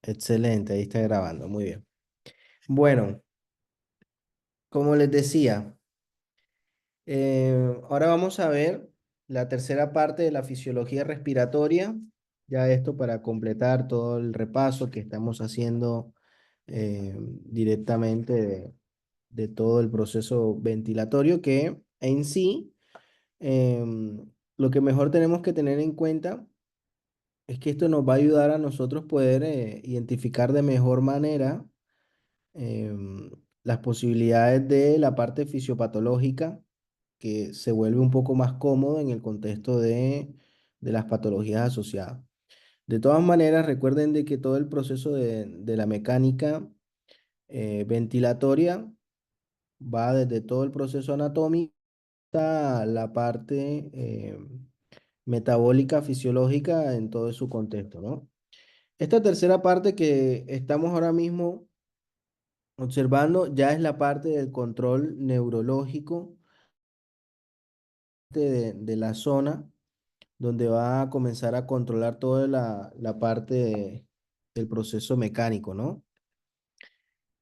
Excelente, ahí está grabando, muy bien. Bueno, como les decía, ahora vamos a ver la tercera parte de la fisiología respiratoria, ya esto para completar todo el repaso que estamos haciendo directamente de todo el proceso ventilatorio, que en sí, lo que mejor tenemos que tener en cuenta es que esto nos va a ayudar a nosotros poder identificar de mejor manera em, las posibilidades de la parte fisiopatológica, que se vuelve un poco más cómodo en el contexto de las patologías asociadas. De todas maneras, recuerden de que todo el proceso de la mecánica ventilatoria va desde todo el proceso anatómico hasta la parte metabólica, fisiológica en todo su contexto, ¿no? Esta tercera parte que estamos ahora mismo observando ya es la parte del control neurológico de la zona donde va a comenzar a controlar toda la parte del proceso mecánico, ¿no?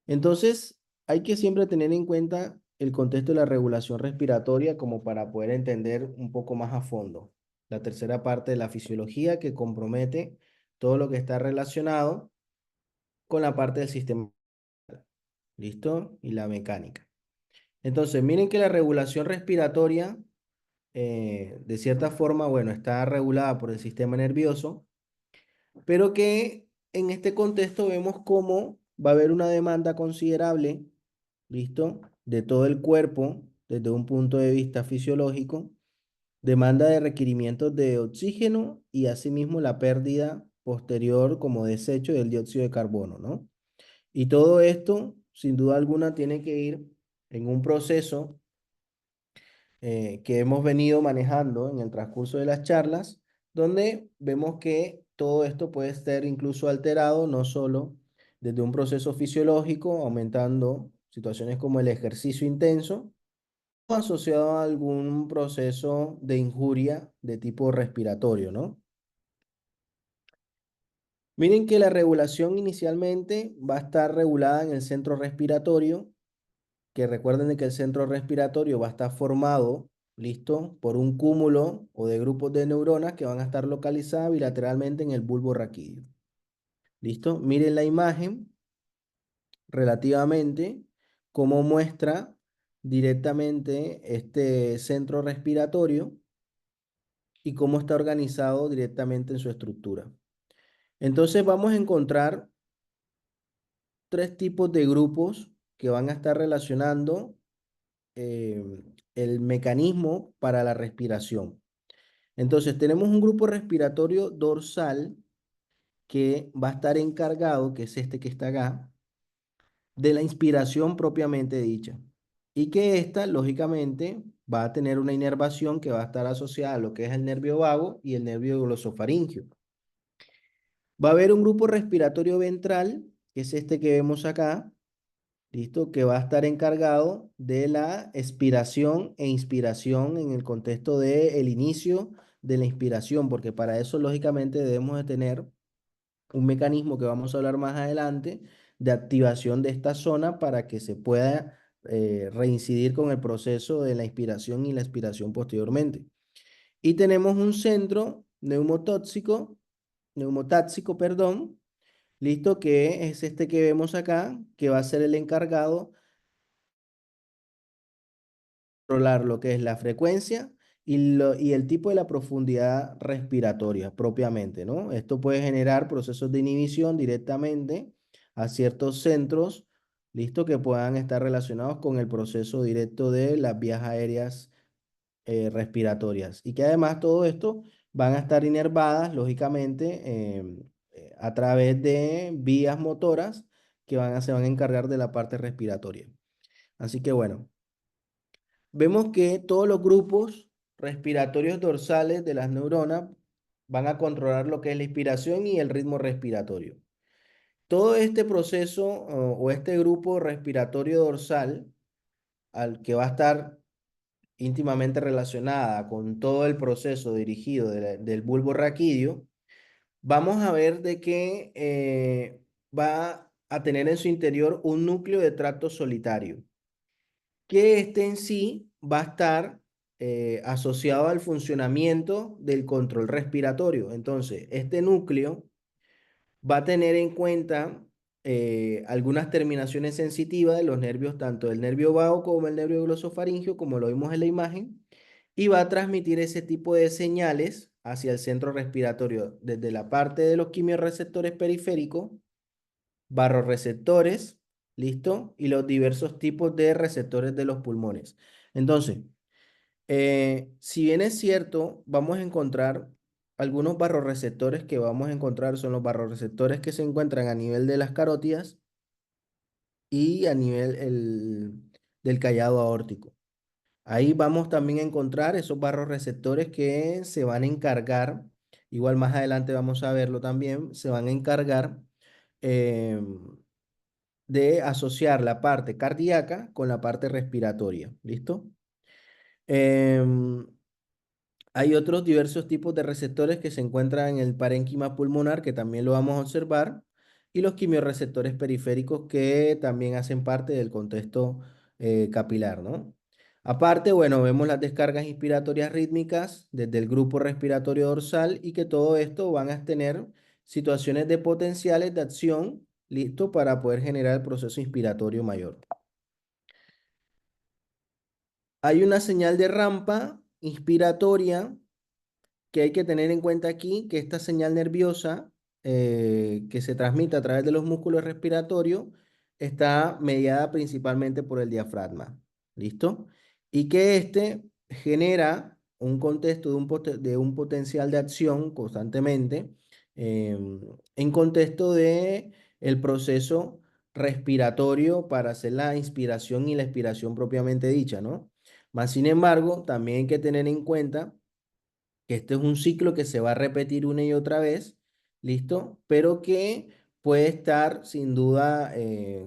Entonces, hay que siempre tener en cuenta el contexto de la regulación respiratoria como para poder entender un poco más a fondo la tercera parte de la fisiología que compromete todo lo que está relacionado con la parte del sistema, ¿listo? Y la mecánica. Entonces, miren que la regulación respiratoria, de cierta forma, bueno, está regulada por el sistema nervioso, pero que en este contexto vemos cómo va a haber una demanda considerable, ¿listo? De todo el cuerpo, desde un punto de vista fisiológico, demanda de requerimientos de oxígeno y asimismo la pérdida posterior como desecho del dióxido de carbono, ¿no? Y todo esto, sin duda alguna, tiene que ir en un proceso que hemos venido manejando en el transcurso de las charlas, donde vemos que todo esto puede ser incluso alterado, no solo desde un proceso fisiológico, aumentando situaciones como el ejercicio intenso, o asociado a algún proceso de injuria de tipo respiratorio, ¿no? Miren que la regulación inicialmente va a estar regulada en el centro respiratorio, que recuerden de que el centro respiratorio va a estar formado, listo, por un cúmulo o de grupos de neuronas que van a estar localizadas bilateralmente en el bulbo raquídeo. ¿Listo? Miren la imagen relativamente cómo muestra directamente este centro respiratorio y cómo está organizado directamente en su estructura. Entonces vamos a encontrar tres tipos de grupos que van a estar relacionando eh, el mecanismo para la respiración. Entonces, tenemos un grupo respiratorio dorsal que va a estar encargado, que es este que está acá, de la inspiración propiamente dicha. Y que esta, lógicamente, va a tener una inervación que va a estar asociada a lo que es el nervio vago y el nervio glosofaringeo. Va a haber un grupo respiratorio ventral, que es este que vemos acá, ¿listo? Que va a estar encargado de la expiración e inspiración en el contexto del inicio de la inspiración, porque para eso lógicamente debemos de tener un mecanismo que vamos a hablar más adelante de activación de esta zona para que se pueda reincidir con el proceso de la inspiración y la expiración posteriormente. Y tenemos un centro neumotáxico, perdón, listo, que es este que vemos acá, que va a ser el encargado controlar lo que es la frecuencia y el tipo de la profundidad respiratoria propiamente, ¿no? Esto puede generar procesos de inhibición directamente a ciertos centros, listo, que puedan estar relacionados con el proceso directo de las vías aéreas respiratorias. Y que además todo esto van a estar inervadas, lógicamente, a través de vías motoras que se van a encargar de la parte respiratoria. Así que bueno. Vemos que todos los grupos respiratorios dorsales de las neuronas van a controlar lo que es la inspiración y el ritmo respiratorio. Todo este proceso o este grupo respiratorio dorsal, al que va a estar íntimamente relacionada con todo el proceso dirigido del bulbo raquídeo, vamos a ver de que va a tener en su interior un núcleo de tracto solitario, que este en sí va a estar asociado al funcionamiento del control respiratorio. Entonces, este núcleo va a tener en cuenta algunas terminaciones sensitivas de los nervios, tanto del nervio vago como el nervio glosofaringeo, como lo vimos en la imagen, y va a transmitir ese tipo de señales hacia el centro respiratorio desde la parte de los quimiorreceptores periféricos, barroreceptores, ¿listo? Y los diversos tipos de receptores de los pulmones. Entonces, si bien es cierto, vamos a encontrar algunos barroreceptores que vamos a encontrar son los barroreceptores que se encuentran a nivel de las carótidas y a nivel del callado aórtico. Ahí vamos también a encontrar esos barroreceptores que se van a encargar, igual más adelante vamos a verlo también, se van a encargar em, de asociar la parte cardíaca con la parte respiratoria. ¿Listo? Em, Hay otros diversos tipos de receptores que se encuentran en el parénquima pulmonar, que también lo vamos a observar, y los quimiorreceptores periféricos que también hacen parte del contexto capilar, ¿no? Aparte, bueno, vemos las descargas inspiratorias rítmicas desde el grupo respiratorio dorsal y que todo esto van a tener situaciones de potenciales de acción, listo, para poder generar el proceso inspiratorio mayor. Hay una señal de rampa inspiratoria que hay que tener en cuenta aquí, que esta señal nerviosa que se transmite a través de los músculos respiratorios está mediada principalmente por el diafragma. ¿Listo? Y que este genera un contexto de un potencial de acción constantemente en contexto de el proceso respiratorio para hacer la inspiración y la expiración propiamente dicha, ¿no? Más sin embargo, también hay que tener en cuenta que este es un ciclo que se va a repetir una y otra vez, ¿listo? Pero que puede estar sin duda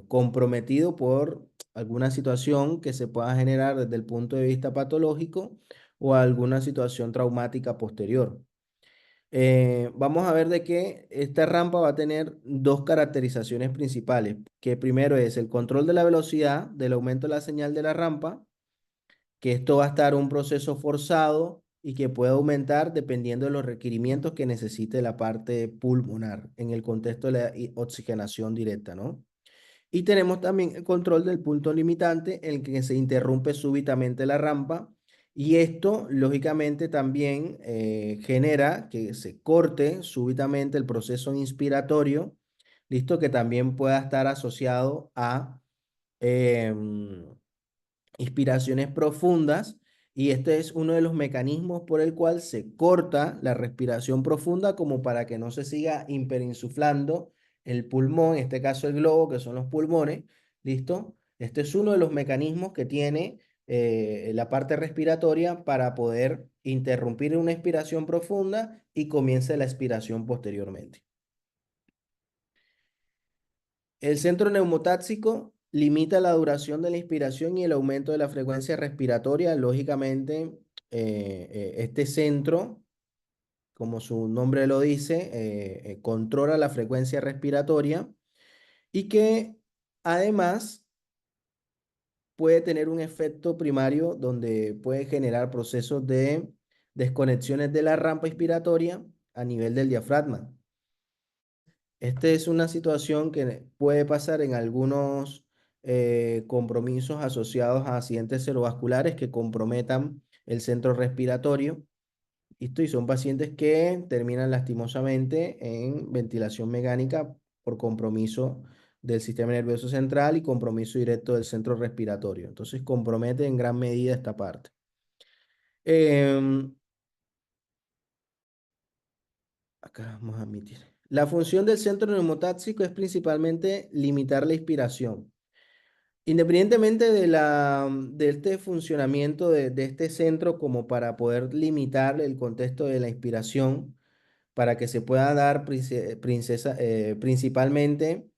comprometido por alguna situación que se pueda generar desde el punto de vista patológico o alguna situación traumática posterior. Vamos a ver de que esta rampa va a tener dos caracterizaciones principales, que primero es el control de la velocidad del aumento de la señal de la rampa, que esto va a estar un proceso forzado y que puede aumentar dependiendo de los requerimientos que necesite la parte pulmonar en el contexto de la oxigenación directa, ¿no? Y tenemos también el control del punto limitante en el que se interrumpe súbitamente la rampa y esto lógicamente también genera que se corte súbitamente el proceso inspiratorio, listo, que también pueda estar asociado a em, inspiraciones profundas y este es uno de los mecanismos por el cual se corta la respiración profunda como para que no se siga hiperinsuflando el pulmón, en este caso el globo, que son los pulmones, ¿listo? Este es uno de los mecanismos que tiene la parte respiratoria para poder interrumpir una inspiración profunda y comience la expiración posteriormente. El centro neumotáxico limita la duración de la inspiración y el aumento de la frecuencia respiratoria. Lógicamente, este centro, como su nombre lo dice, controla la frecuencia respiratoria y que además puede tener un efecto primario donde puede generar procesos de desconexiones de la rampa inspiratoria a nivel del diafragma. Esta es una situación que puede pasar en algunos compromisos asociados a accidentes cerebrovasculares que comprometan el centro respiratorio. Y son pacientes que terminan lastimosamente en ventilación mecánica por compromiso del sistema nervioso central y compromiso directo del centro respiratorio. Entonces compromete en gran medida esta parte. Em, Acá vamos a admitir. La función del centro neumotáxico es principalmente limitar la inspiración. Independientemente de este funcionamiento de este centro como para poder limitar el contexto de la inspiración, para que se pueda dar principalmente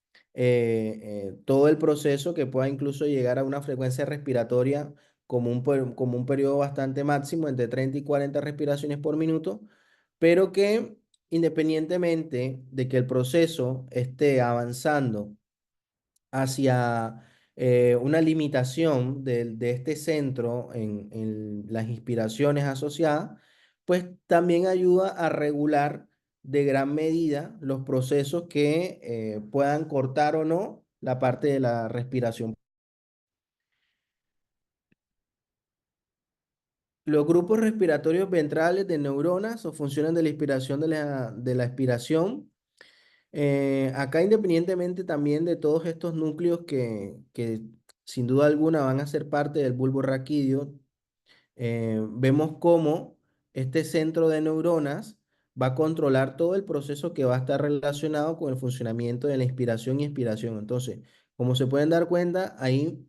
todo el proceso que pueda incluso llegar a una frecuencia respiratoria como un periodo bastante máximo, entre 30 y 40 respiraciones por minuto, pero que independientemente de que el proceso esté avanzando hacia una limitación de este centro en las inspiraciones asociadas, pues también ayuda a regular de gran medida los procesos que puedan cortar o no la parte de la respiración. Los grupos respiratorios ventrales de neuronas o funciones de la inspiración de la expiración. Acá independientemente también de todos estos núcleos que sin duda alguna van a ser parte del bulbo raquídeo, vemos cómo este centro de neuronas va a controlar todo el proceso que va a estar relacionado con el funcionamiento de la inspiración y expiración. Entonces, como se pueden dar cuenta, hay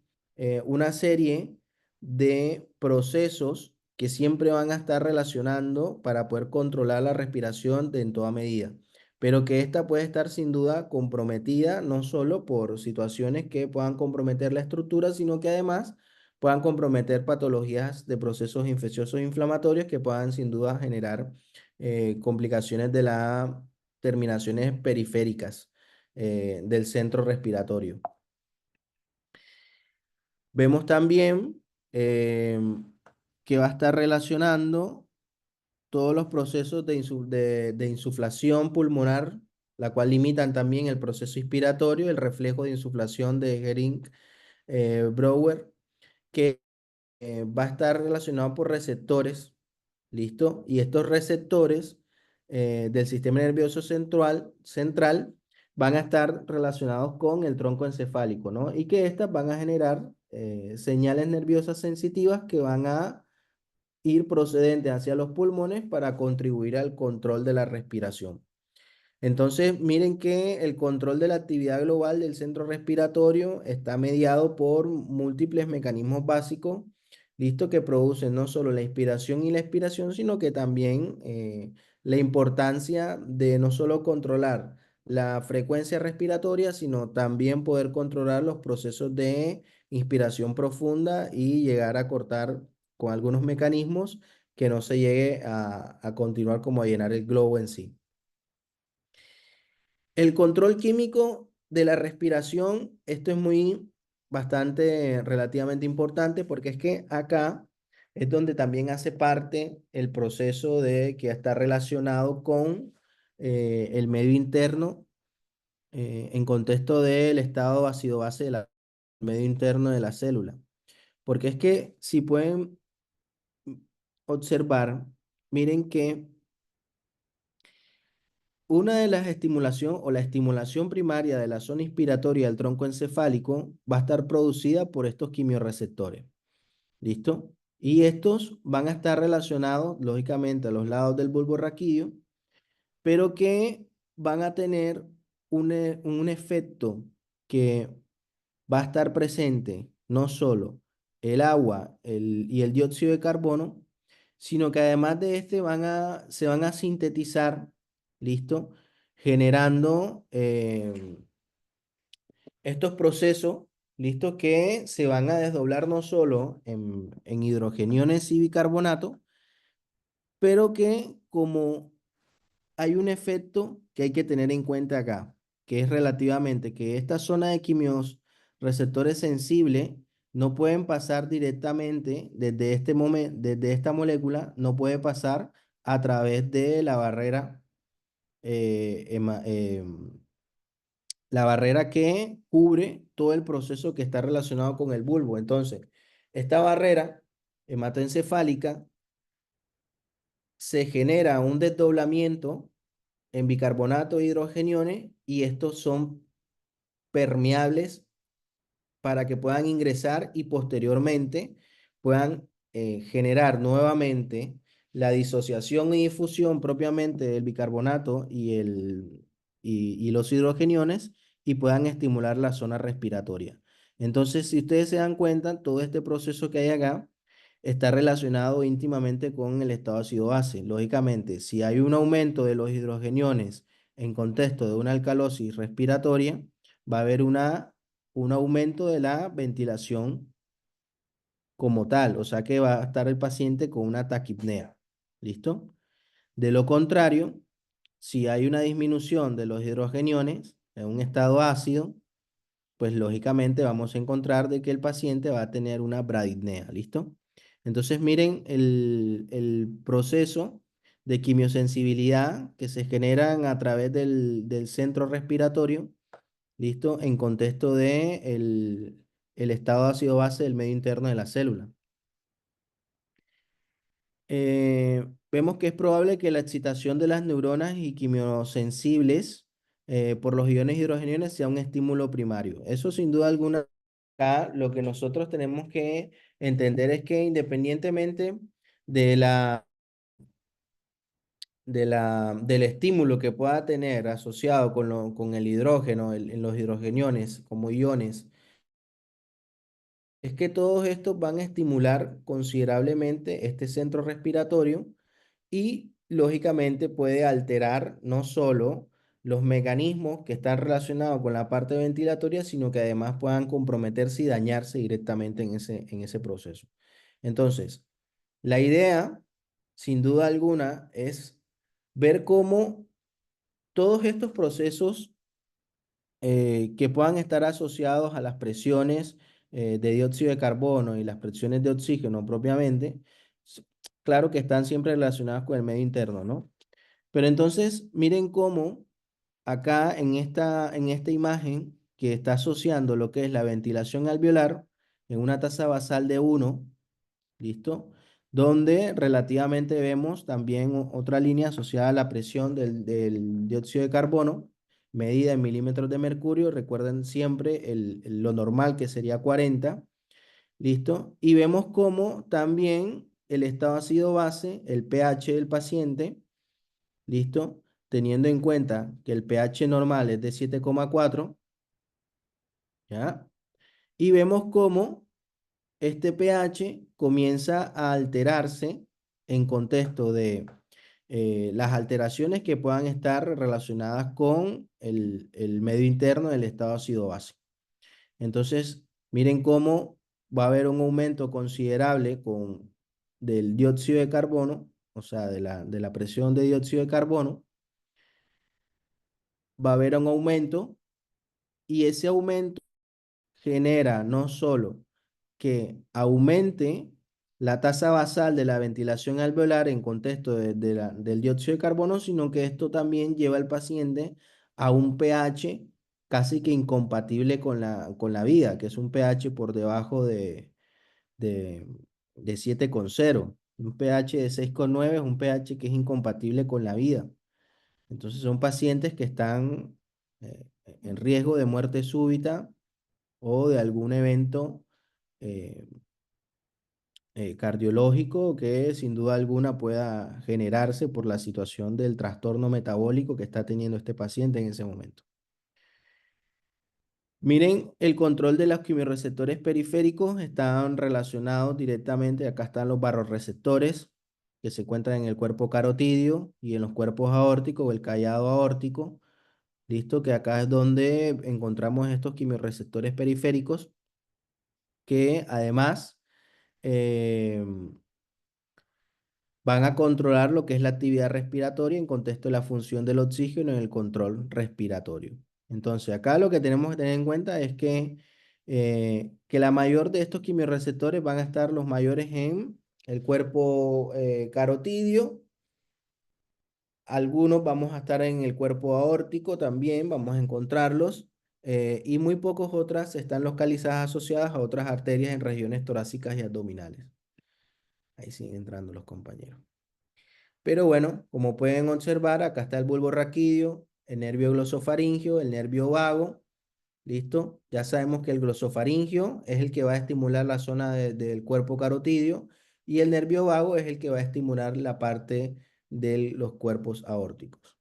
una serie de procesos que siempre van a estar relacionando para poder controlar la respiración en toda medida, pero que esta puede estar sin duda comprometida no solo por situaciones que puedan comprometer la estructura, sino que además puedan comprometer patologías de procesos infecciosos e inflamatorios que puedan sin duda generar complicaciones de las terminaciones periféricas del centro respiratorio. Vemos también que va a estar relacionando todos los procesos de insuflación pulmonar, la cual limitan también el proceso inspiratorio, el reflejo de insuflación de Gering-Brouwer, que va a estar relacionado por receptores, ¿listo? Y estos receptores del sistema nervioso central van a estar relacionados con el tronco encefálico, ¿no? Y que estas van a generar señales nerviosas sensitivas que van a ir procedentes hacia los pulmones para contribuir al control de la respiración. Entonces, miren que el control de la actividad global del centro respiratorio está mediado por múltiples mecanismos básicos, listo, que producen no solo la inspiración y la expiración, sino que también la importancia de no solo controlar la frecuencia respiratoria, sino también poder controlar los procesos de inspiración profunda y llegar a cortar con algunos mecanismos que no se llegue a continuar como a llenar el globo en sí. El control químico de la respiración, esto es bastante relativamente importante porque es que acá es donde también hace parte el proceso de que está relacionado con el medio interno en contexto del estado ácido-base del medio interno de la célula. Porque es que si pueden observar, miren que una de las estimulación o la estimulación primaria de la zona inspiratoria del tronco encefálico va a estar producida por estos quimiorreceptores. ¿Listo? Y estos van a estar relacionados, lógicamente, a los lados del bulbo raquídeo, pero que van a tener un efecto que va a estar presente no solo el agua y el dióxido de carbono, sino que además de este se van a sintetizar, ¿listo? Generando estos procesos, ¿listo? Que se van a desdoblar no solo en hidrogeniones y bicarbonato, pero que como hay un efecto que hay que tener en cuenta acá, que es relativamente que esta zona de quimios receptores sensibles no pueden pasar directamente desde este momento, desde esta molécula, no puede pasar a través de la barrera, la barrera que cubre todo el proceso que está relacionado con el bulbo. Entonces, esta barrera hematoencefálica se genera un desdoblamiento en bicarbonato e hidrogeniones y estos son permeables para que puedan ingresar y posteriormente puedan generar nuevamente la disociación y difusión propiamente del bicarbonato y los hidrogeniones y puedan estimular la zona respiratoria. Entonces, si ustedes se dan cuenta, todo este proceso que hay acá está relacionado íntimamente con el estado ácido-base. Lógicamente, si hay un aumento de los hidrogeniones en contexto de una alcalosis respiratoria, va a haber un aumento de la ventilación como tal, o sea que va a estar el paciente con una taquipnea. ¿Listo? De lo contrario, si hay una disminución de los hidrogeniones en un estado ácido, pues lógicamente vamos a encontrar de que el paciente va a tener una bradipnea, ¿listo? Entonces miren el proceso de quimiosensibilidad que se generan a través del centro respiratorio, ¿listo? En contexto de el estado ácido base del medio interno de la célula. Vemos que es probable que la excitación de las neuronas y quimiosensibles por los iones hidrogeniones sea un estímulo primario. Eso sin duda alguna, acá lo que nosotros tenemos que entender es que independientemente de del estímulo que pueda tener asociado con el hidrógeno, en los hidrogeniones como iones, es que todos estos van a estimular considerablemente este centro respiratorio y lógicamente puede alterar no solo los mecanismos que están relacionados con la parte ventilatoria, sino que además puedan comprometerse y dañarse directamente en ese proceso. Entonces, la idea, sin duda alguna, es ver cómo todos estos procesos que puedan estar asociados a las presiones de dióxido de carbono y las presiones de oxígeno propiamente, s- claro que están siempre relacionadas con el medio interno, ¿no? Pero entonces, miren cómo acá en esta imagen que está asociando lo que es la ventilación alveolar en una tasa basal de 1, ¿listo? Donde relativamente vemos también otra línea asociada a la presión del dióxido de carbono, medida en milímetros de mercurio. Recuerden siempre lo normal que sería 40, ¿listo? Y vemos cómo también el estado ácido base, el pH del paciente, ¿listo? Teniendo en cuenta que el pH normal es de 7,4, ¿ya? Y vemos cómo este pH comienza a alterarse en contexto de las alteraciones que puedan estar relacionadas con el medio interno del estado ácido base. Entonces, miren cómo va a haber un aumento considerable del dióxido de carbono, o sea, de la presión de dióxido de carbono, va a haber un aumento y ese aumento genera no solo que aumente la tasa basal de la ventilación alveolar en contexto del dióxido de carbono, sino que esto también lleva al paciente a un pH casi que incompatible con la vida, que es un pH por debajo de, de 7,0. Un pH de 6,9 es un pH que es incompatible con la vida. Entonces son pacientes que están en riesgo de muerte súbita o de algún evento eh, cardiológico que sin duda alguna pueda generarse por la situación del trastorno metabólico que está teniendo este paciente en ese momento. Miren, el control de los quimiorreceptores periféricos están relacionados directamente, acá están los barroreceptores que se encuentran en el cuerpo carotidio y en los cuerpos aórticos o el callado aórtico, listo, que acá es donde encontramos estos quimiorreceptores periféricos que además van a controlar lo que es la actividad respiratoria en contexto de la función del oxígeno en el control respiratorio. Entonces, acá lo que tenemos que tener en cuenta es que la mayor de estos quimiorreceptores van a estar los mayores en el cuerpo carotidio. Algunos vamos a estar en el cuerpo aórtico también, vamos a encontrarlos. Y muy pocos otras están localizadas asociadas a otras arterias en regiones torácicas y abdominales. Ahí siguen entrando los compañeros. Pero bueno, como pueden observar, acá está el bulbo raquídeo, el nervio glosofaringio, el nervio vago. ¿Listo? Ya sabemos que el glosofaringio es el que va a estimular la zona del cuerpo carotidio y el nervio vago es el que va a estimular la parte de los cuerpos aórticos.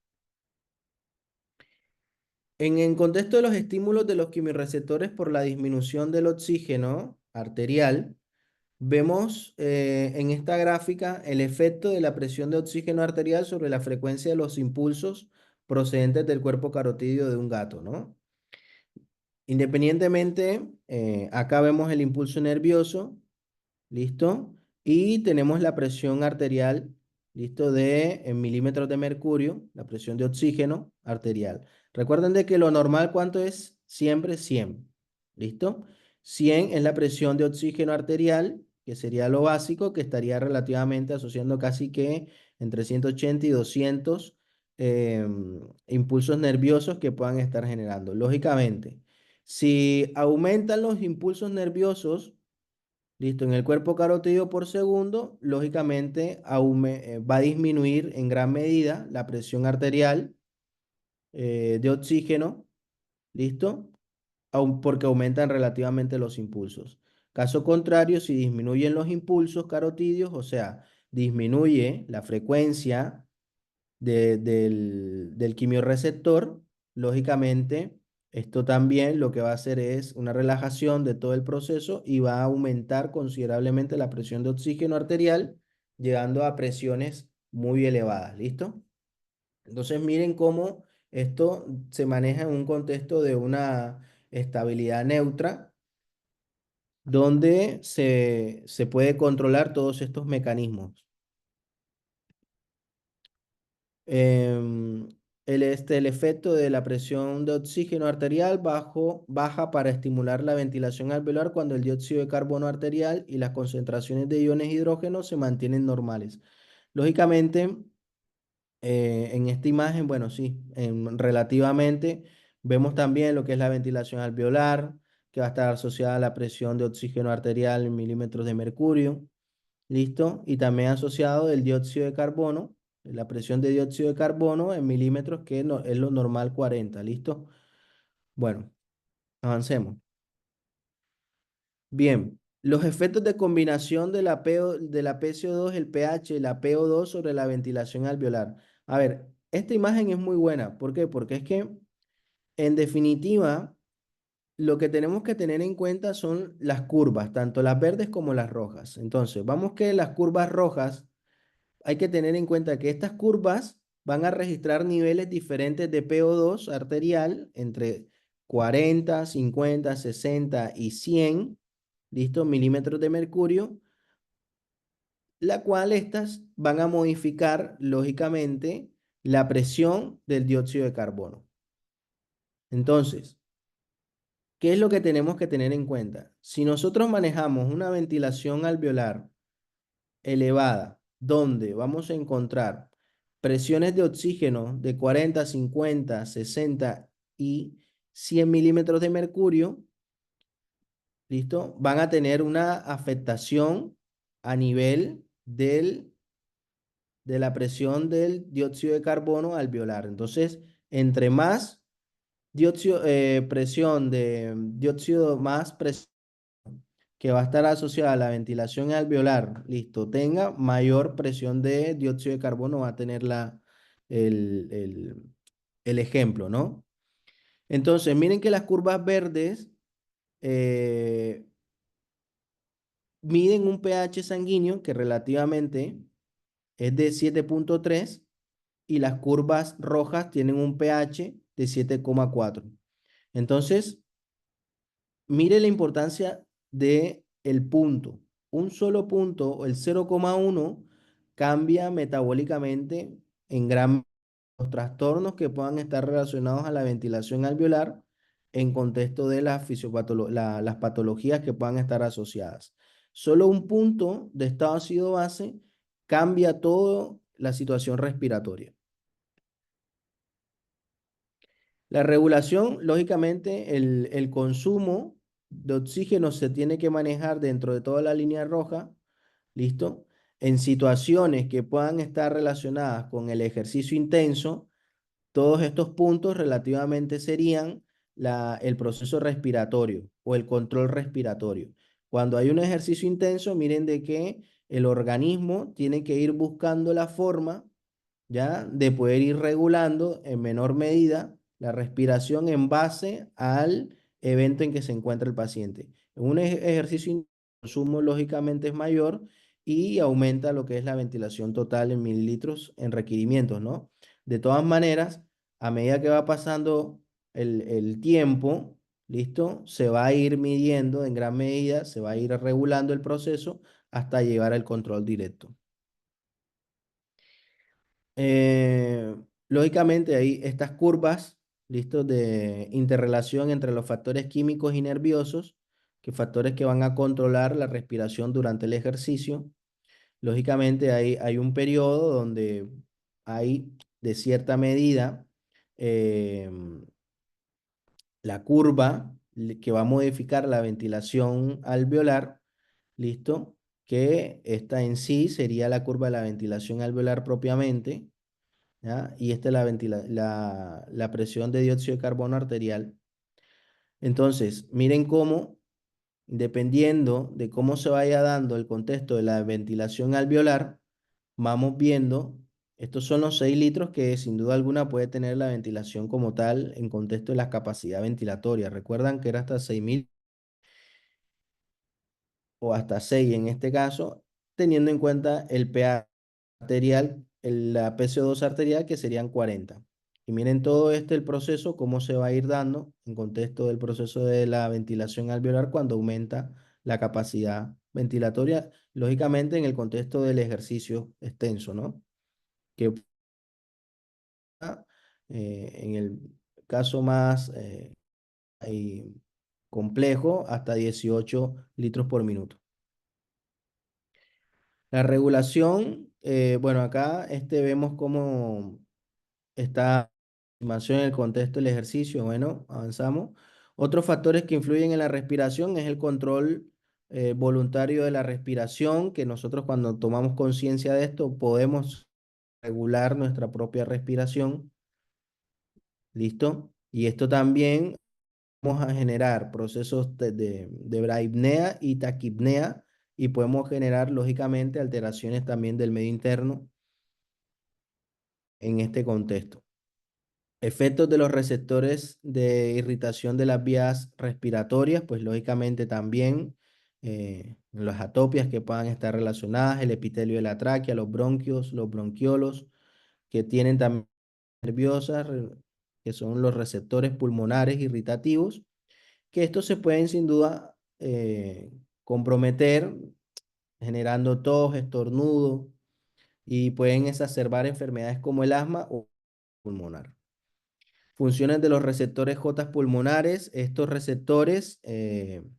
En el contexto de los estímulos de los quimiorreceptores por la disminución del oxígeno arterial, vemos en esta gráfica el efecto de la presión de oxígeno arterial sobre la frecuencia de los impulsos procedentes del cuerpo carotidio de un gato, ¿no? Independientemente, acá vemos el impulso nervioso, ¿listo? Y tenemos la presión arterial ¿listo? En milímetros de mercurio, la presión de oxígeno arterial. Recuerden de que lo normal, ¿cuánto es? Siempre 100, ¿listo? 100 es la presión de oxígeno arterial, que sería lo básico, que estaría relativamente asociando casi que entre 180 y 200 impulsos nerviosos que puedan estar generando. Lógicamente, si aumentan los impulsos nerviosos, listo, en el cuerpo carotídeo por segundo, lógicamente va a disminuir en gran medida la presión arterial de oxígeno, listo, porque aumentan relativamente los impulsos. Caso contrario, si disminuyen los impulsos carotídeos, o sea, disminuye la frecuencia del quimiorreceptor, lógicamente, esto también lo que va a hacer es una relajación de todo el proceso y va a aumentar considerablemente la presión de oxígeno arterial, llegando a presiones muy elevadas. ¿Listo? Entonces, miren cómo esto se maneja en un contexto de una estabilidad neutra, donde se puede controlar todos estos mecanismos. Em, el efecto de la presión de oxígeno arterial baja para estimular la ventilación alveolar cuando el dióxido de carbono arterial y las concentraciones de iones hidrógeno se mantienen normales. Lógicamente, en esta imagen, bueno, sí, relativamente vemos también lo que es la ventilación alveolar, que va a estar asociada a la presión de oxígeno arterial en milímetros de mercurio. ¿Listo? Y también asociado el dióxido de carbono, la presión de dióxido de carbono en milímetros, que es lo normal 40. ¿Listo? Bueno, avancemos. Bien, los efectos de combinación de la PCO2, el pH, la PO2 sobre la ventilación alveolar. A ver, esta imagen es muy buena. ¿Por qué? Porque es que, en definitiva, lo que tenemos que tener en cuenta son las curvas, tanto las verdes como las rojas. Entonces, vamos que las curvas rojas hay que tener en cuenta que estas curvas van a registrar niveles diferentes de PO2 arterial entre 40, 50, 60 y 100, ¿listo? Milímetros de mercurio, la cual estas van a modificar lógicamente la presión del dióxido de carbono. Entonces, ¿qué es lo que tenemos que tener en cuenta? Si nosotros manejamos una ventilación alveolar elevada, donde vamos a encontrar presiones de oxígeno de 40, 50, 60 y 100 milímetros de mercurio, ¿listo? Van a tener una afectación a nivel de la presión del dióxido de carbono alveolar. Entonces, entre más presión de dióxido, más presión que va a estar asociada a la ventilación alveolar, listo, tenga mayor presión de dióxido de carbono, va a tener el, el, el ejemplo, ¿no? Entonces, miren que las curvas verdes eh, miden un pH sanguíneo que relativamente es de 7,3 y las curvas rojas tienen un pH de 7,4. Entonces, mire la importancia de el punto. Un solo punto, o el 0,1, cambia metabólicamente en gran los trastornos que puedan estar relacionados a la ventilación alveolar en contexto de las patologías que puedan estar asociadas. Solo un punto de estado ácido base cambia toda la situación respiratoria. La regulación, lógicamente, el consumo de oxígeno se tiene que manejar dentro de toda la línea roja, ¿listo? En situaciones que puedan estar relacionadas con el ejercicio intenso, todos estos puntos relativamente serían el proceso respiratorio o el control respiratorio. Cuando hay un ejercicio intenso, miren de que el organismo tiene que ir buscando la forma, ¿ya? De poder ir regulando en menor medida la respiración en base al evento en que se encuentra el paciente. En un ejercicio el consumo lógicamente es mayor y aumenta lo que es la ventilación total en mililitros en requerimientos, ¿no? De todas maneras, a medida que va pasando el tiempo, ¿listo? Se va a ir midiendo en gran medida, se va a ir regulando el proceso hasta llegar al control directo. Eh, Lógicamente, hay estas curvas, ¿listo? De interrelación entre los factores químicos y nerviosos, que factores que van a controlar la respiración durante el ejercicio. Lógicamente, hay un periodo donde hay, de cierta medida, la curva que va a modificar la ventilación alveolar, ¿listo? Que esta en sí sería la curva de la ventilación alveolar propiamente, ¿ya? Y esta es la presión de dióxido de carbono arterial. Entonces, miren cómo, dependiendo de cómo se vaya dando el contexto de la ventilación alveolar, vamos viendo, estos son los 6 litros que sin duda alguna puede tener la ventilación como tal en contexto de la capacidad ventilatoria. Recuerdan que era hasta 6.000 o hasta 6 en este caso, teniendo en cuenta el pH arterial, la PCO2 arterial, que serían 40. Y miren todo este el proceso, cómo se va a ir dando en contexto del proceso de la ventilación alveolar cuando aumenta la capacidad ventilatoria, lógicamente en el contexto del ejercicio extenso, ¿no? Que en el caso más complejo, hasta 18 litros por minuto. La regulación, bueno, acá vemos cómo está la estimación en el contexto del ejercicio. Bueno, avanzamos. Otros factores que influyen en la respiración es el control voluntario de la respiración, que nosotros cuando tomamos conciencia de esto podemos regular nuestra propia respiración. ¿Listo? Y esto también vamos a generar procesos de braipnea y taquipnea y podemos generar lógicamente alteraciones también del medio interno en este contexto. Efectos de los receptores de irritación de las vías respiratorias, pues lógicamente también las atopias que puedan estar relacionadas, el epitelio de la tráquea, los bronquios, los bronquiolos, que tienen también nerviosas, que son los receptores pulmonares irritativos, que estos se pueden sin duda comprometer generando tos, estornudo y pueden exacerbar enfermedades como el asma o pulmonar. Funciones de los receptores J pulmonares. Estos receptores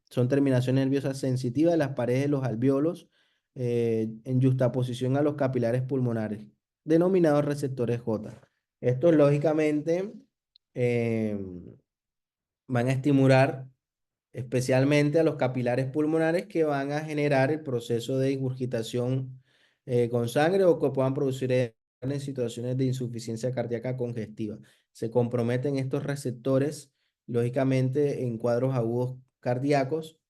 son terminaciones nerviosas sensitivas de las paredes de los alvéolos en yuxtaposición a los capilares pulmonares, denominados receptores J. Estos lógicamente eh, van a estimular especialmente a los capilares pulmonares que van a generar el proceso de ingurgitación con sangre o que puedan producir en situaciones de insuficiencia cardíaca congestiva. Se comprometen estos receptores, lógicamente, en cuadros agudos cardíacos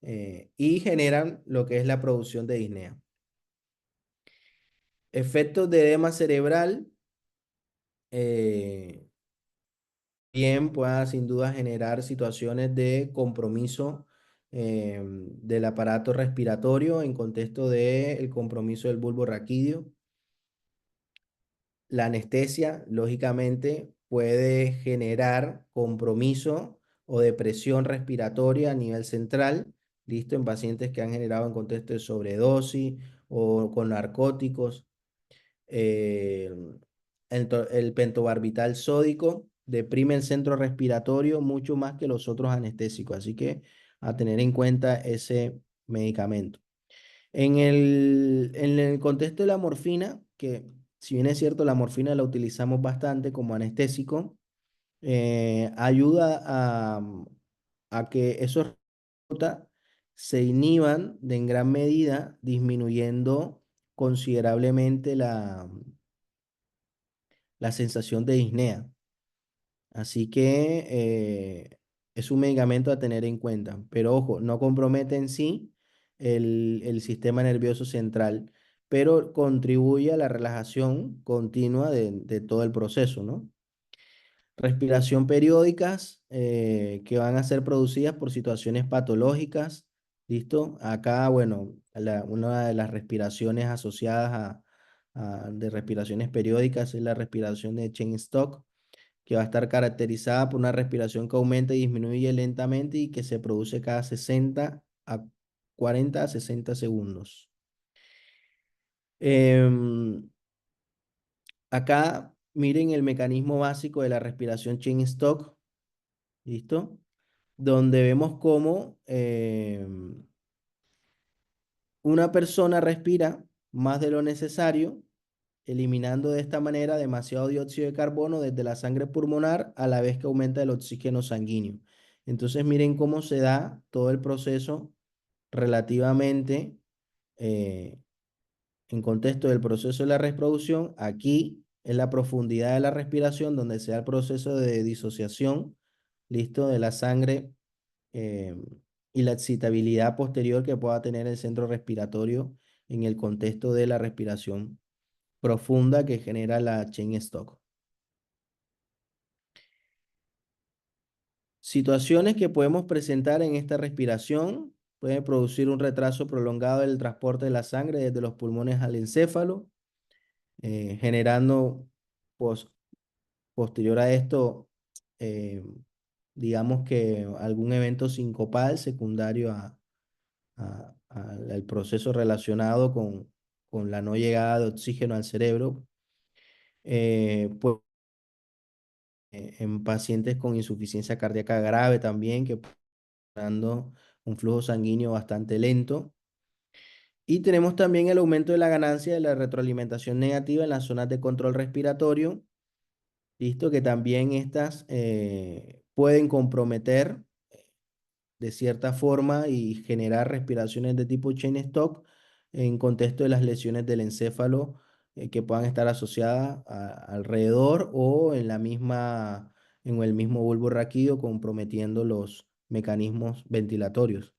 y generan lo que es la producción de disnea. Efectos de edema cerebral. Bien pueda sin duda generar situaciones de compromiso del aparato respiratorio en contexto del compromiso del bulbo raquídeo. La anestesia, lógicamente, puede generar compromiso o depresión respiratoria a nivel central, listo, en pacientes que han generado en contexto de sobredosis o con narcóticos. eh, el pentobarbital sódico deprime el centro respiratorio mucho más que los otros anestésicos, así que a tener en cuenta ese medicamento. En el contexto de la morfina, que si bien es cierto, la morfina la utilizamos bastante como anestésico, ayuda a que esos se inhiban en gran medida, disminuyendo considerablemente la sensación de disnea. Así que es un medicamento a tener en cuenta. Pero ojo, no compromete en sí el sistema nervioso central, pero contribuye a la relajación continua de todo el proceso, ¿no? Respiración periódicas que van a ser producidas por situaciones patológicas. ¿Listo? Acá, bueno, una de las respiraciones asociadas de respiraciones periódicas es la respiración de Cheyne-Stokes, que va a estar caracterizada por una respiración que aumenta y disminuye lentamente y que se produce cada 40 a 60 segundos. Em, Acá miren el mecanismo básico de la respiración Chain Stock, ¿listo? Donde vemos cómo una persona respira más de lo necesario, eliminando de esta manera demasiado dióxido de carbono desde la sangre pulmonar a la vez que aumenta el oxígeno sanguíneo. Entonces miren cómo se da todo el proceso relativamente eh, en contexto del proceso de la reproducción. Aquí es la profundidad de la respiración donde se da el proceso de disociación, listo, de la sangre eh, y la excitabilidad posterior que pueda tener el centro respiratorio en el contexto de la respiración profunda que genera la chain stock. Situaciones que podemos presentar en esta respiración pueden producir un retraso prolongado del transporte de la sangre desde los pulmones al encéfalo, generando pos- posterior a esto, eh, digamos que algún evento sincopal secundario al proceso relacionado con la no llegada de oxígeno al cerebro. Pues, en pacientes con insuficiencia cardíaca grave también, que dando un flujo sanguíneo bastante lento. Y tenemos también el aumento de la ganancia de la retroalimentación negativa en las zonas de control respiratorio, listo, que también estas pueden comprometer de cierta forma y generar respiraciones de tipo chain stop en contexto de las lesiones del encéfalo que puedan estar asociadas alrededor o en la misma, en el mismo bulbo raquídeo, comprometiendo los mecanismos ventilatorios.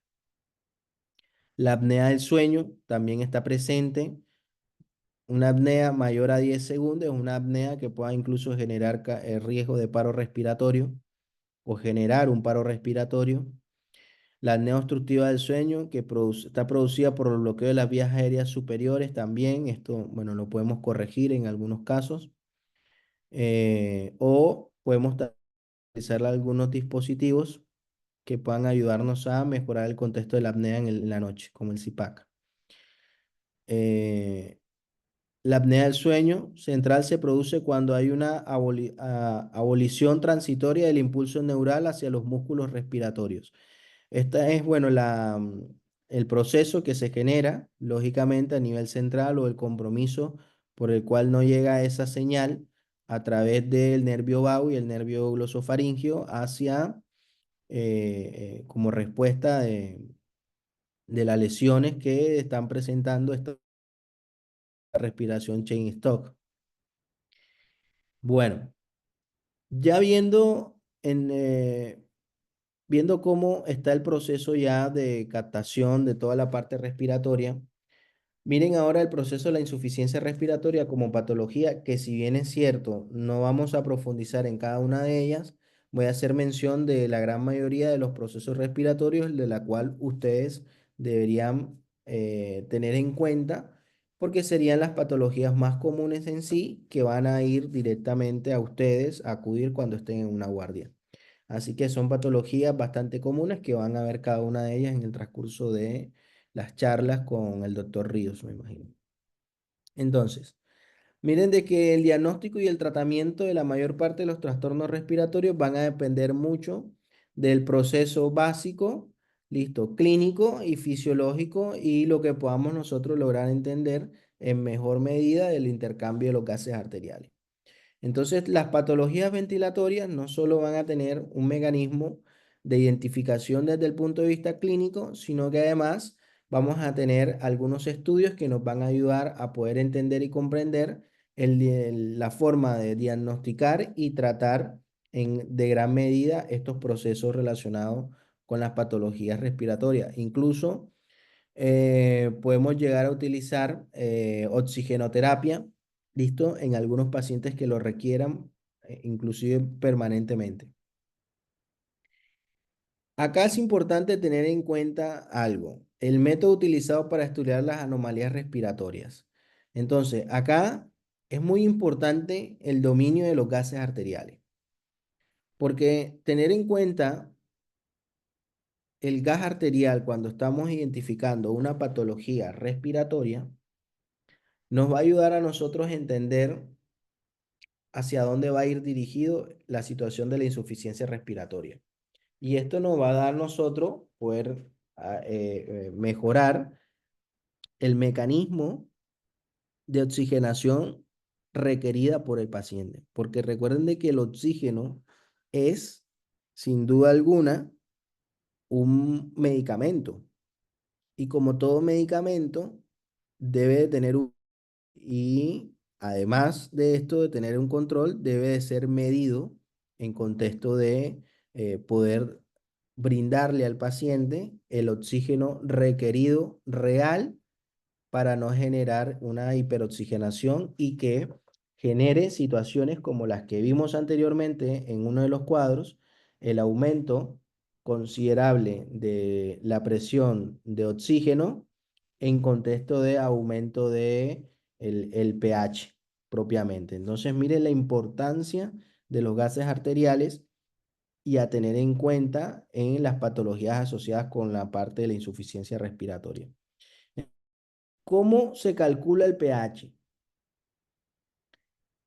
La apnea del sueño también está presente. Una apnea mayor a 10 segundos es una apnea que pueda incluso generar riesgo de paro respiratorio o generar un paro respiratorio. La apnea obstructiva del sueño, que está producida por el bloqueo de las vías aéreas superiores también. Esto, bueno, lo podemos corregir en algunos casos. O podemos utilizar algunos dispositivos que puedan ayudarnos a mejorar el contexto de la apnea en la noche, como el CPAP. Eh, la apnea del sueño central se produce cuando hay una abolición transitoria del impulso neural hacia los músculos respiratorios. Esta es, bueno, el proceso que se genera, lógicamente, a nivel central o el compromiso por el cual no llega esa señal a través del nervio vago y el nervio glosofaringio hacia, como respuesta de las lesiones que están presentando esta respiración chain stop. Bueno, ya viendo cómo está el proceso ya de captación de toda la parte respiratoria, miren ahora el proceso de la insuficiencia respiratoria como patología, que si bien es cierto, no vamos a profundizar en cada una de ellas, voy a hacer mención de la gran mayoría de los procesos respiratorios, de la cual ustedes deberían tener en cuenta, porque serían las patologías más comunes en sí que van a ir directamente a ustedes a acudir cuando estén en una guardia. Así que son patologías bastante comunes que van a ver cada una de ellas en el transcurso de las charlas con el doctor Ríos, me imagino. Entonces, miren de que el diagnóstico y el tratamiento de la mayor parte de los trastornos respiratorios van a depender mucho del proceso básico, listo, clínico y fisiológico y lo que podamos nosotros lograr entender en mejor medida del intercambio de los gases arteriales. Entonces, las patologías ventilatorias no solo van a tener un mecanismo de identificación desde el punto de vista clínico, sino que además vamos a tener algunos estudios que nos van a ayudar a poder entender y comprender la forma de diagnosticar y tratar de gran medida estos procesos relacionados con las patologías respiratorias. Incluso podemos llegar a utilizar oxigenoterapia, ¿listo? En algunos pacientes que lo requieran, inclusive permanentemente. Acá es importante tener en cuenta algo, el método utilizado para estudiar las anomalías respiratorias. Entonces, acá es muy importante el dominio de los gases arteriales, porque tener en cuenta el gas arterial cuando estamos identificando una patología respiratoria nos va a ayudar a nosotros a entender hacia dónde va a ir dirigido la situación de la insuficiencia respiratoria. Y esto nos va a dar nosotros poder mejorar el mecanismo de oxigenación requerida por el paciente. Porque recuerden de que el oxígeno es, sin duda alguna, un medicamento. Y como todo medicamento, debe de tener un... Y además de esto, de tener un control, debe de ser medido en contexto de poder brindarle al paciente el oxígeno requerido real para no generar una hiperoxigenación y que genere situaciones como las que vimos anteriormente en uno de los cuadros, el aumento considerable de la presión de oxígeno en contexto de aumento de el pH propiamente. Entonces, mire la importancia de los gases arteriales y a tener en cuenta en las patologías asociadas con la parte de la insuficiencia respiratoria. ¿Cómo se calcula el pH?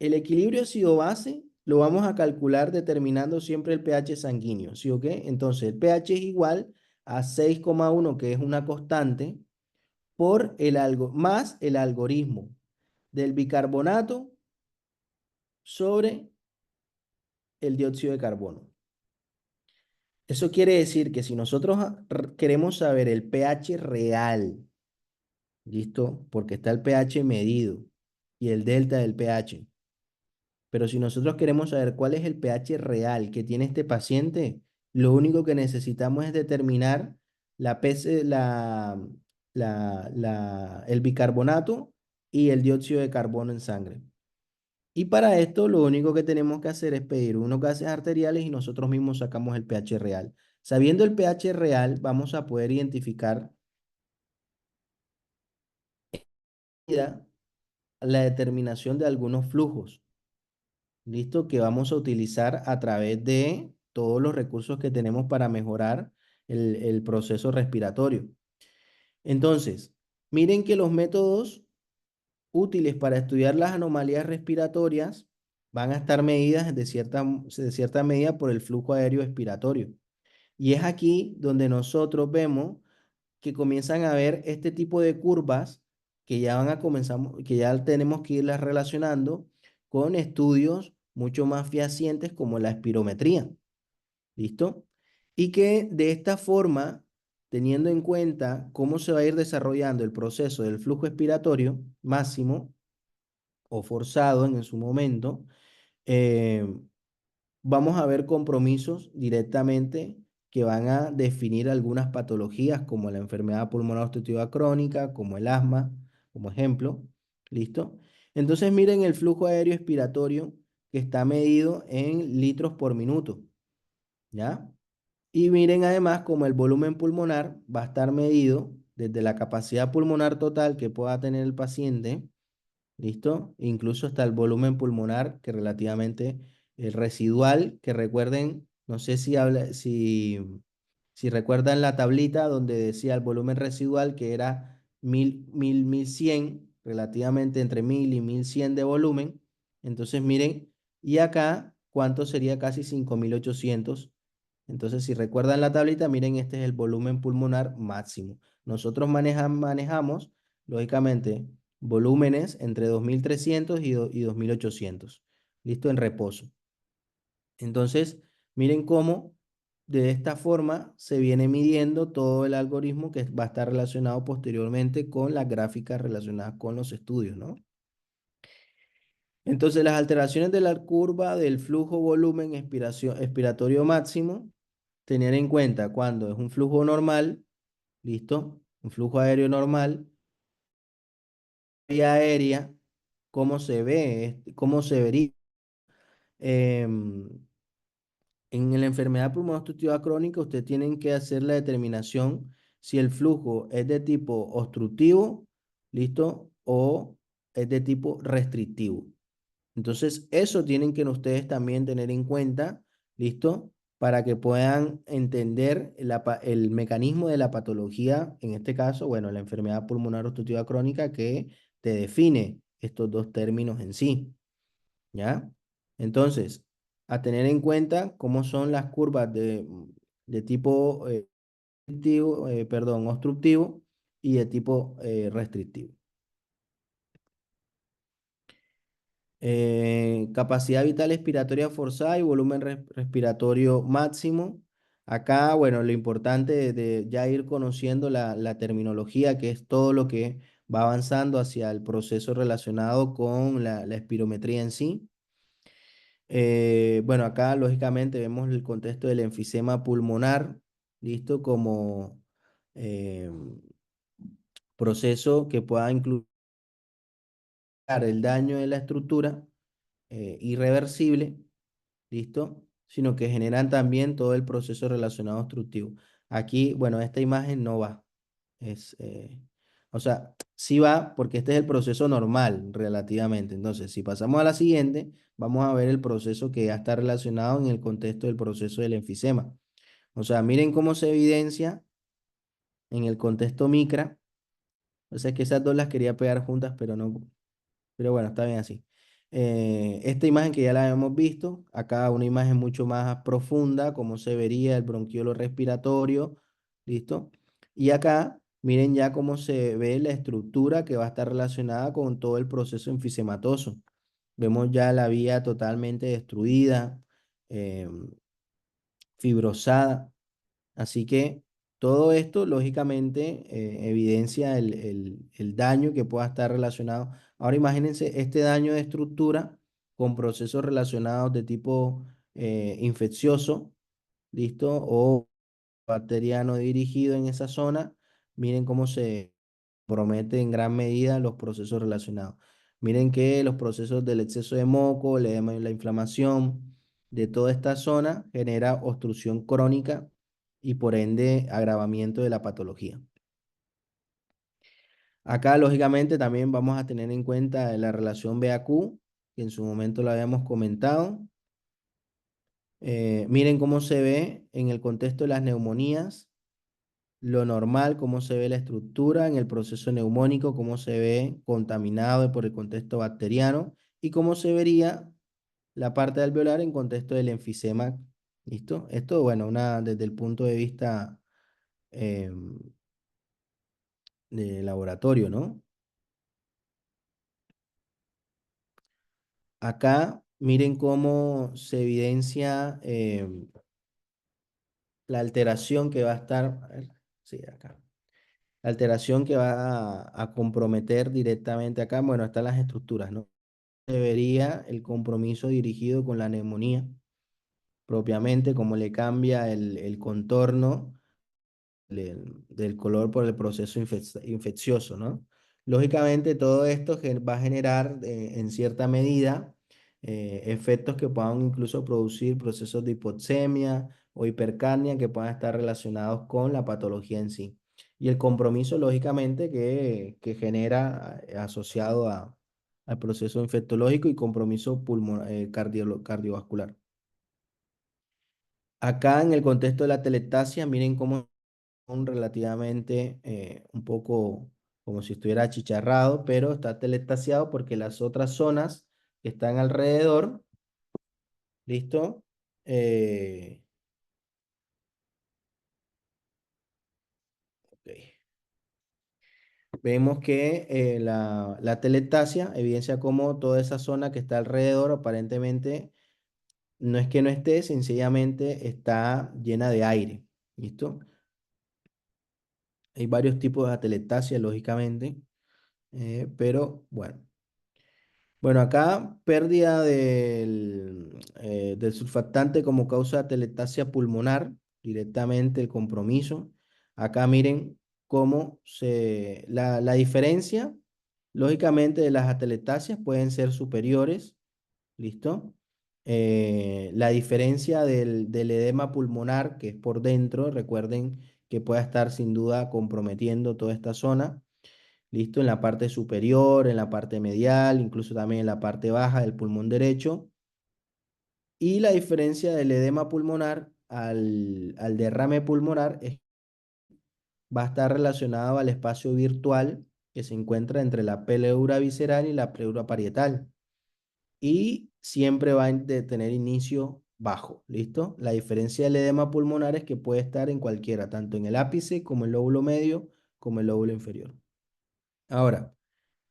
El equilibrio ácido-base lo vamos a calcular determinando siempre el pH sanguíneo, ¿sí o qué? Entonces, el pH es igual a 6,1, que es una constante, por más el algoritmo del bicarbonato sobre el dióxido de carbono. Eso quiere decir que si nosotros queremos saber el pH real, ¿listo? Porque está el pH medido y el delta del pH. Pero si nosotros queremos saber cuál es el pH real que tiene este paciente, lo único que necesitamos es determinar la, PC el bicarbonato y el dióxido de carbono en sangre. Y para esto lo único que tenemos que hacer es pedir unos gases arteriales y nosotros mismos sacamos el pH real. Sabiendo el pH real, vamos a poder identificar la determinación de algunos flujos. ¿Listo? Que vamos a utilizar a través de todos los recursos que tenemos para mejorar el proceso respiratorio. Entonces, miren que los métodos útiles para estudiar las anomalías respiratorias van a estar medidas de cierta medida por el flujo aéreo expiratorio. Y es aquí donde nosotros vemos que comienzan a ver este tipo de curvas que ya van a comenzar, que ya tenemos que irlas relacionando con estudios mucho más fehacientes como la espirometría. ¿Listo? Y que de esta forma, teniendo en cuenta cómo se va a ir desarrollando el proceso del flujo expiratorio máximo o forzado en su momento, eh, vamos a ver compromisos directamente que van a definir algunas patologías como la enfermedad pulmonar obstructiva crónica, como el asma, como ejemplo. ¿Listo? Entonces miren el flujo aéreo expiratorio que está medido en litros por minuto, ¿ya? Y miren además como el volumen pulmonar va a estar medido desde la capacidad pulmonar total que pueda tener el paciente. ¿Listo? Incluso hasta el volumen pulmonar, que relativamente el residual, que recuerden, no sé si recuerdan la tablita donde decía el volumen residual que era 1100 relativamente entre 1000 y 1100 de volumen. Entonces miren, y acá, ¿cuánto sería? Casi 5800. Entonces, si recuerdan la tablita, miren, este es el volumen pulmonar máximo. Nosotros manejamos, lógicamente, volúmenes entre 2300 y 2800. ¿Listo? En reposo. Entonces, miren cómo de esta forma se viene midiendo todo el algoritmo que va a estar relacionado posteriormente con las gráficas relacionadas con los estudios, ¿no? Entonces, las alteraciones de la curva del flujo volumen expiratorio máximo, tener en cuenta cuando es un flujo normal, ¿listo? Un flujo aéreo normal, vía aérea, cómo se ve, cómo se vería. Em, en la enfermedad pulmonar obstructiva crónica, ustedes tienen que hacer la determinación si el flujo es de tipo obstructivo, ¿listo? O es de tipo restrictivo. Entonces, eso tienen que ustedes también tener en cuenta, ¿listo? Para que puedan entender el mecanismo de la patología, en este caso, bueno, la enfermedad pulmonar obstructiva crónica que te define estos dos términos en sí, ¿ya? Entonces, a tener en cuenta cómo son las curvas de tipo obstructivo y de tipo restrictivo. Capacidad vital expiratoria forzada y volumen respiratorio máximo. Acá, bueno, lo importante de ya ir conociendo la terminología, que es todo lo que va avanzando hacia el proceso relacionado con la espirometría en sí. Bueno, acá lógicamente vemos el contexto del enfisema pulmonar, listo, como eh, proceso que pueda incluir el daño de la estructura irreversible, listo, sino que generan también todo el proceso relacionado obstructivo. Aquí, bueno, esta imagen no va, es, o sea, sí va porque este es el proceso normal relativamente. Entonces, si pasamos a la siguiente, vamos a ver el proceso que ya está relacionado en el contexto del proceso del enfisema. O sea, miren cómo se evidencia en el contexto micra. O sea, es que esas dos las quería pegar juntas, pero no, pero bueno, está bien así. Esta imagen que ya la hemos visto, acá una imagen mucho más profunda, como se vería el bronquiolo respiratorio, ¿listo? Y acá, miren ya cómo se ve la estructura que va a estar relacionada con todo el proceso enfisematoso. Vemos ya la vía totalmente destruida, fibrosada. Así que todo esto, lógicamente, evidencia el daño que pueda estar relacionado. Ahora imagínense este daño de estructura con procesos relacionados de tipo infeccioso, ¿listo? O bacteriano dirigido en esa zona. Miren cómo se promete en gran medida los procesos relacionados. Miren que los procesos del exceso de moco, el edema y la inflamación de toda esta zona genera obstrucción crónica y por ende agravamiento de la patología. Acá, lógicamente, también vamos a tener en cuenta la relación BAQ, que en su momento lo habíamos comentado. Miren cómo se ve en el contexto de las neumonías lo normal, cómo se ve la estructura en el proceso neumónico, cómo se ve contaminado por el contexto bacteriano y cómo se vería la parte alveolar en contexto del enfisema. ¿Listo? Esto, bueno, desde el punto de vista em, de laboratorio, ¿no? Acá miren cómo se evidencia la alteración que va a estar, a ver, sí, acá. La alteración que va a comprometer directamente acá, bueno, están las estructuras, ¿no? Se vería el compromiso dirigido con la neumonía propiamente, cómo le cambia el contorno del color por el proceso infeccioso, ¿no? Lógicamente, todo esto va a generar en cierta medida efectos que puedan incluso producir procesos de hipoxemia o hipercapnia que puedan estar relacionados con la patología en sí. Y el compromiso, lógicamente, que genera asociado al proceso infectológico y compromiso cardiovascular. Acá en el contexto de la telestasia, miren cómo son relativamente un poco como si estuviera achicharrado, pero está telestasiado porque las otras zonas que están alrededor, ¿listo? Eh, ok. Vemos que la telestasia evidencia cómo toda esa zona que está alrededor aparentemente no es que no esté, sencillamente está llena de aire, ¿listo? Hay varios tipos de atelectasia, lógicamente, pero bueno. Bueno, acá pérdida del surfactante como causa de atelectasia pulmonar, directamente el compromiso. Acá miren cómo la diferencia, lógicamente, de las atelectasias pueden ser superiores, ¿listo? La diferencia del edema pulmonar, que es por dentro, recuerden que pueda estar sin duda comprometiendo toda esta zona. ¿Listo? En la parte superior, en la parte medial, incluso también en la parte baja del pulmón derecho. Y la diferencia del edema pulmonar al derrame pulmonar va a estar relacionado al espacio virtual que se encuentra entre la pleura visceral y la pleura parietal. y siempre va a tener inicio bajo, ¿listo? La diferencia del edema pulmonar es que puede estar en cualquiera, tanto en el ápice como el lóbulo medio, como el lóbulo inferior. Ahora,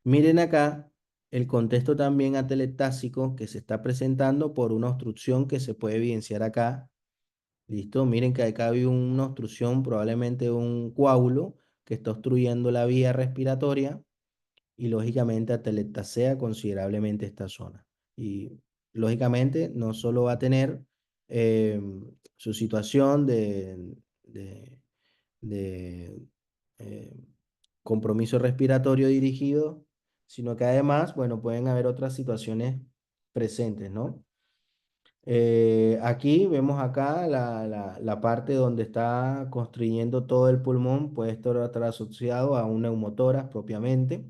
miren acá el contexto también atelectásico que se está presentando por una obstrucción que se puede evidenciar acá. ¿Listo? Miren que acá hay una obstrucción, probablemente un coágulo que está obstruyendo la vía respiratoria y lógicamente atelectasea considerablemente esta zona. Y lógicamente no solo va a tener su situación de, de, eh, compromiso respiratorio dirigido, sino que además, bueno, pueden haber otras situaciones presentes, ¿no? Aquí vemos acá la parte donde está construyendo todo el pulmón, puede estar asociado a un neumotórax propiamente.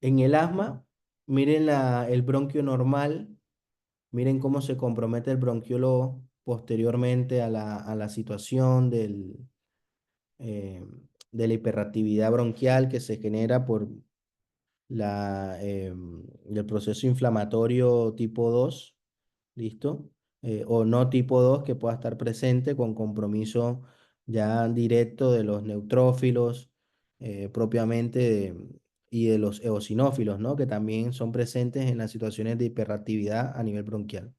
En el asma, miren el bronquio normal, miren cómo se compromete el bronquiolo posteriormente a la situación eh, de la hiperactividad bronquial que se genera por el proceso inflamatorio tipo 2, ¿listo? O no tipo 2 que pueda estar presente con compromiso ya directo de los neutrófilos propiamente y de los eosinófilos, ¿no? Que también son presentes en las situaciones de hiperactividad a nivel bronquial.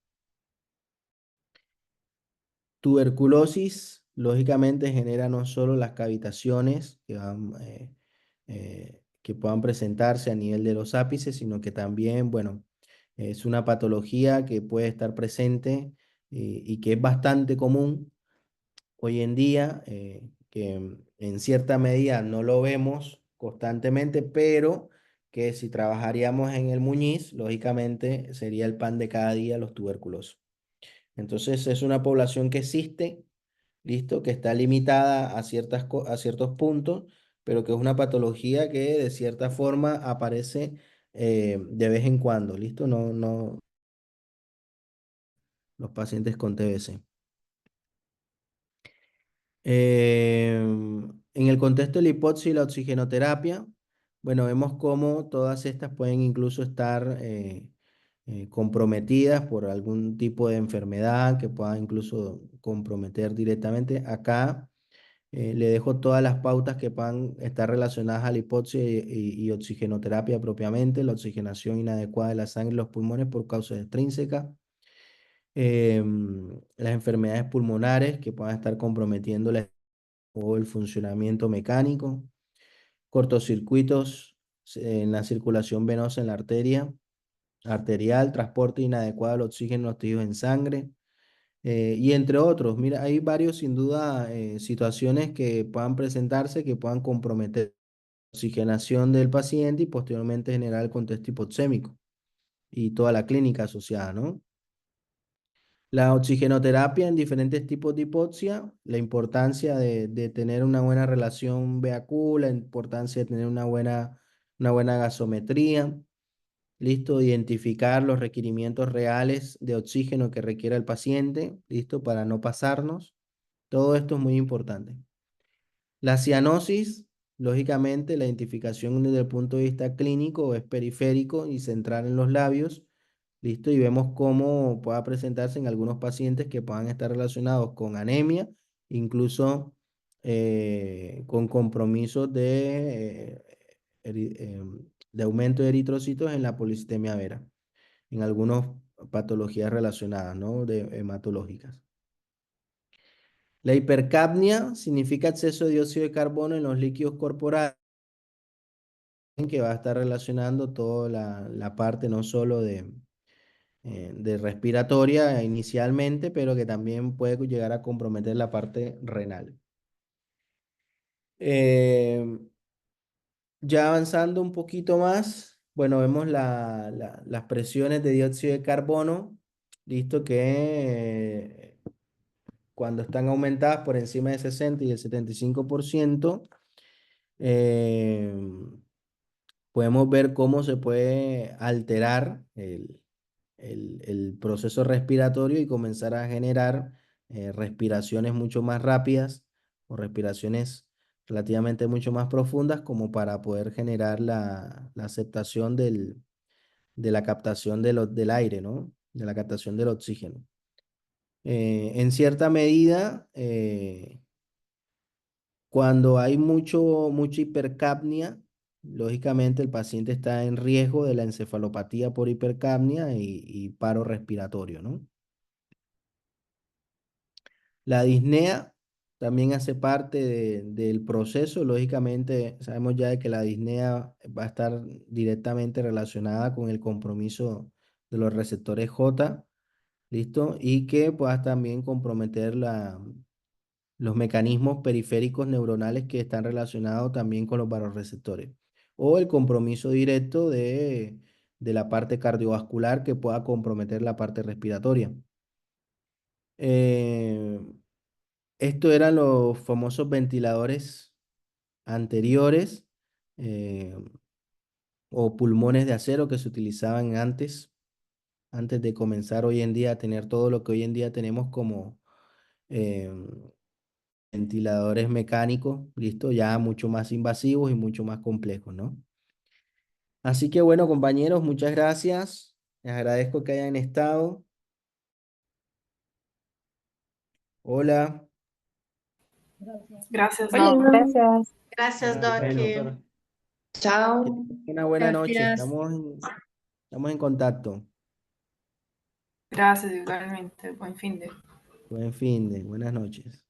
Tuberculosis, lógicamente, genera no solo las cavitaciones que puedan presentarse a nivel de los ápices, sino que también, bueno, es una patología que puede estar presente y que es bastante común hoy en día, que en cierta medida no lo vemos constantemente, pero que si trabajaríamos en el Muñiz, lógicamente sería el pan de cada día los tuberculosos. Entonces es una población que existe, listo, que está limitada a a ciertos puntos, pero que es una patología que de cierta forma aparece de vez en cuando, listo, no los pacientes con TBC. En el contexto de la hipoxia y la oxigenoterapia, bueno, vemos cómo todas estas pueden incluso estar comprometidas por algún tipo de enfermedad que pueda incluso comprometer directamente. Acá le dejo todas las pautas que puedan estar relacionadas a la hipoxia y oxigenoterapia propiamente, la oxigenación inadecuada de la sangre y los pulmones por causas extrínsecas, las enfermedades pulmonares que puedan estar comprometiendo o el funcionamiento mecánico, cortocircuitos en la circulación venosa en la arteria arterial, transporte inadecuado del oxígeno en los tejidos en sangre, y entre otros. Mira, hay varios, sin duda, situaciones que puedan presentarse, que puedan comprometer la oxigenación del paciente y posteriormente generar el contexto hipoxémico y toda la clínica asociada, ¿no? La oxigenoterapia en diferentes tipos de hipoxia, la importancia de tener una buena relación VA-Q, la importancia de tener una buena gasometría, listo, identificar los requerimientos reales de oxígeno que requiera el paciente, listo, para no pasarnos. Todo esto es muy importante. La cianosis, lógicamente, la identificación desde el punto de vista clínico es periférico y central en los labios. ¿Listo? Y vemos cómo pueda presentarse en algunos pacientes que puedan estar relacionados con anemia, incluso con compromisos de aumento de eritrocitos en la policitemia vera, en algunas patologías relacionadas, ¿no? De hematológicas. La hipercapnia significa exceso de dióxido de carbono en los líquidos corporales, que va a estar relacionando toda la parte no solo de respiratoria inicialmente, pero que también puede llegar a comprometer la parte renal. Eh, ya avanzando un poquito más, bueno, vemos las presiones de dióxido de carbono, listo, que cuando están aumentadas por encima de 60 y el 75%, eh, podemos ver cómo se puede alterar el proceso respiratorio y comenzar a generar respiraciones mucho más rápidas o respiraciones relativamente mucho más profundas como para poder generar la aceptación de la captación del aire, ¿no? De la captación del oxígeno. En cierta medida, cuando hay mucha hipercapnia, lógicamente el paciente está en riesgo de la encefalopatía por hipercapnia y paro respiratorio, ¿no? La disnea también hace parte del proceso. Lógicamente, sabemos ya de que la disnea va a estar directamente relacionada con el compromiso de los receptores J, ¿listo? Y que pueda también comprometer los mecanismos periféricos neuronales que están relacionados también con los vasoreceptores. O el compromiso directo de la parte cardiovascular que pueda comprometer la parte respiratoria. Eh, Esto eran los famosos ventiladores anteriores, eh, o pulmones de acero que se utilizaban antes de comenzar hoy en día a tener todo lo que hoy en día tenemos como eh, ventiladores mecánicos, listo, ya mucho más invasivos y mucho más complejos, ¿no? Así que bueno, compañeros, muchas gracias. Les agradezco que hayan estado. Hola. Gracias, Hola, Doc. gracias. Gracias, Ah, Doc. bueno, que Chao. tengan una buena noche. Gracias. Estamos en contacto. Gracias igualmente. Buen fin de. Buenas noches.